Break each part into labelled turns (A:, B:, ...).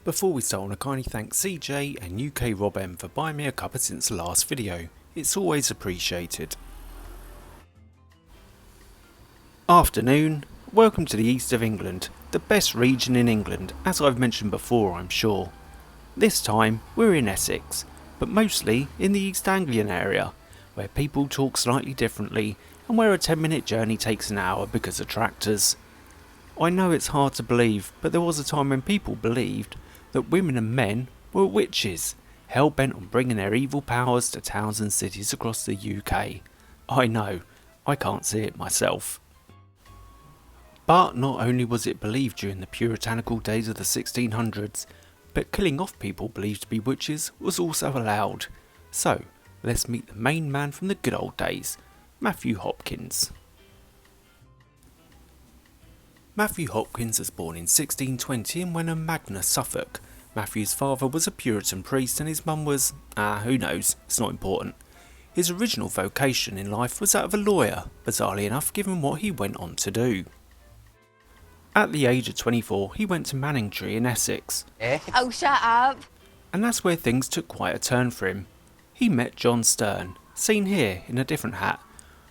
A: Before we start, I want to kindly thank CJ and UK Rob M for buying me a cuppa since the last video. It's always appreciated. Afternoon. Welcome to the east of England, the best region in England, as I've mentioned before I'm sure. This time we're in Essex, but mostly in the East Anglian area, where people talk slightly differently and where a 10-minute journey takes an hour because of tractors. I know it's hard to believe, but there was a time when people believed that women and men were witches, hell-bent on bringing their evil powers to towns and cities across the UK. I know, I can't see it myself. But not only was it believed during the puritanical days of the 1600s, but killing off people believed to be witches was also allowed. So, let's meet the main man from the good old days, Matthew Hopkins. Matthew Hopkins was born in 1620 in Wenham Magna, Suffolk. Matthew's father was a Puritan priest and his mum was, who knows, it's not important. His original vocation in life was that of a lawyer, bizarrely enough given what he went on to do. At the age of 24 he went to Manningtree in Essex.
B: Oh, shut up!
A: And that's where things took quite a turn for him. He met John Stern, seen here in a different hat.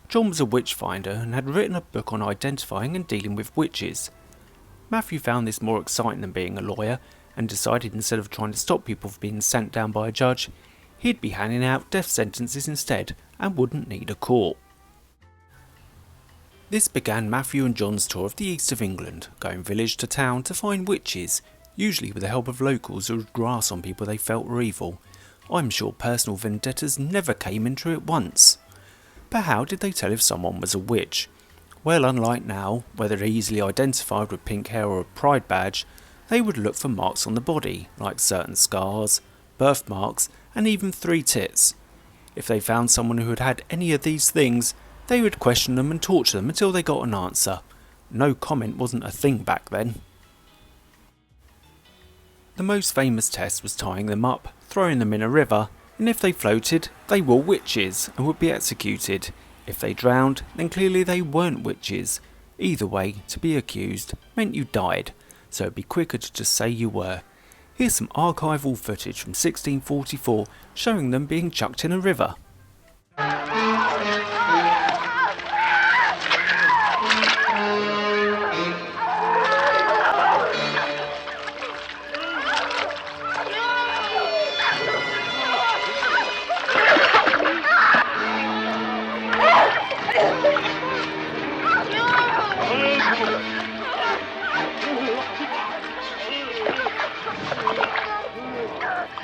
A: John was a witchfinder and had written a book on identifying and dealing with witches. Matthew found this more exciting than being a lawyer and decided instead of trying to stop people from being sent down by a judge, he'd be handing out death sentences instead and wouldn't need a court. This began Matthew and John's tour of the east of England, going village to town to find witches, usually with the help of locals who would grass on people they felt were evil. I'm sure personal vendettas never came into it once. But how did they tell if someone was a witch? Well, unlike now, where they're easily identified with pink hair or a pride badge, they would look for marks on the body, like certain scars, birthmarks, and even 3 tits. If they found someone who had had any of these things, they would question them and torture them until they got an answer. No comment wasn't a thing back then. The most famous test was tying them up, throwing them in a river, and if they floated, they were witches and would be executed. If they drowned, then clearly they weren't witches. Either way, to be accused meant you died, so it'd be quicker to just say you were. Here's some archival footage from 1644 showing them being chucked in a river.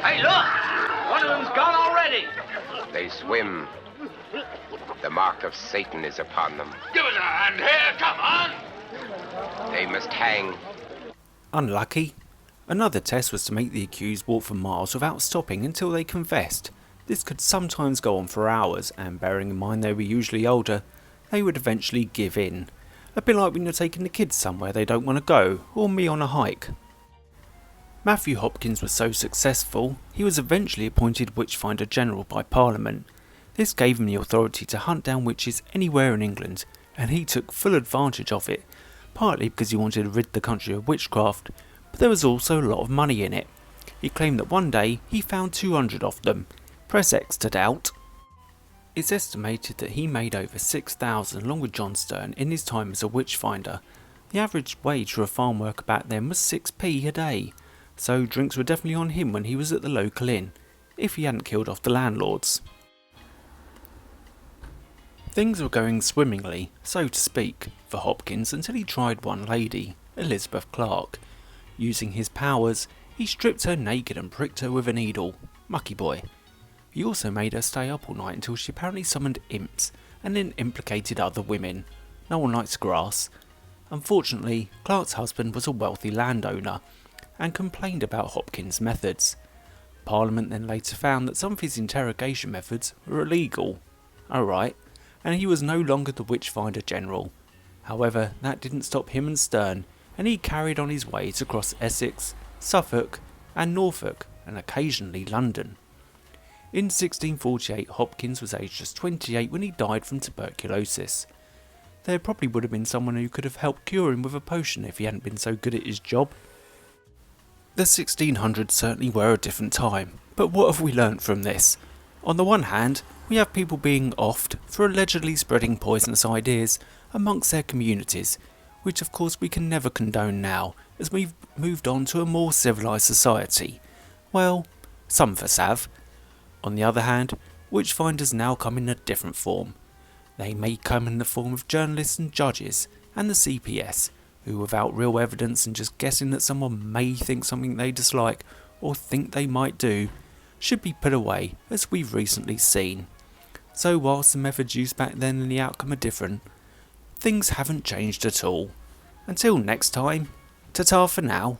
C: Hey, look! One of them's gone already.
D: They swim. The mark of Satan is upon them.
C: Give us a hand here, come on!
D: They must hang.
A: Unlucky. Another test was to make the accused walk for miles without stopping until they confessed. This could sometimes go on for hours, and bearing in mind they were usually older, they would eventually give in. A bit like when you're taking the kids somewhere they don't want to go, or me on a hike. Matthew Hopkins was so successful, he was eventually appointed Witchfinder General by Parliament. This gave him the authority to hunt down witches anywhere in England, and he took full advantage of it, partly because he wanted to rid the country of witchcraft, but there was also a lot of money in it. He claimed that one day he found 200 of them. Press X to doubt. It's estimated that he made over 6,000 along with John Stern in his time as a witchfinder. The average wage for a farm worker back then was 6p a day, so drinks were definitely on him when he was at the local inn, if he hadn't killed off the landlords. Things were going swimmingly, so to speak, for Hopkins until he tried one lady, Elizabeth Clark. Using his powers, he stripped her naked and pricked her with a needle. Mucky boy. He also made her stay up all night until she apparently summoned imps, and then implicated other women. No one likes grass. Unfortunately, Clark's husband was a wealthy landowner, and complained about Hopkins' methods. Parliament then later found that some of his interrogation methods were illegal. Alright, and he was no longer the Witchfinder General. However, that didn't stop him and Stern, and he carried on his ways across Essex, Suffolk, and Norfolk, and occasionally London. In 1648, Hopkins was aged just 28 when he died from tuberculosis. There probably would have been someone who could have helped cure him with a potion if he hadn't been so good at his job. The 1600s certainly were a different time, but what have we learnt from this? On the one hand, we have people being offed for allegedly spreading poisonous ideas amongst their communities, which of course we can never condone now, as we've moved on to a more civilised society. Well, some of us have. On the other hand, witchfinders now come in a different form. They may come in the form of journalists and judges, and the CPS, who without real evidence and just guessing that someone may think something they dislike or think they might do, should be put away, as we've recently seen. So whilst the methods used back then and the outcome are different, things haven't changed at all. Until next time, ta-ta for now.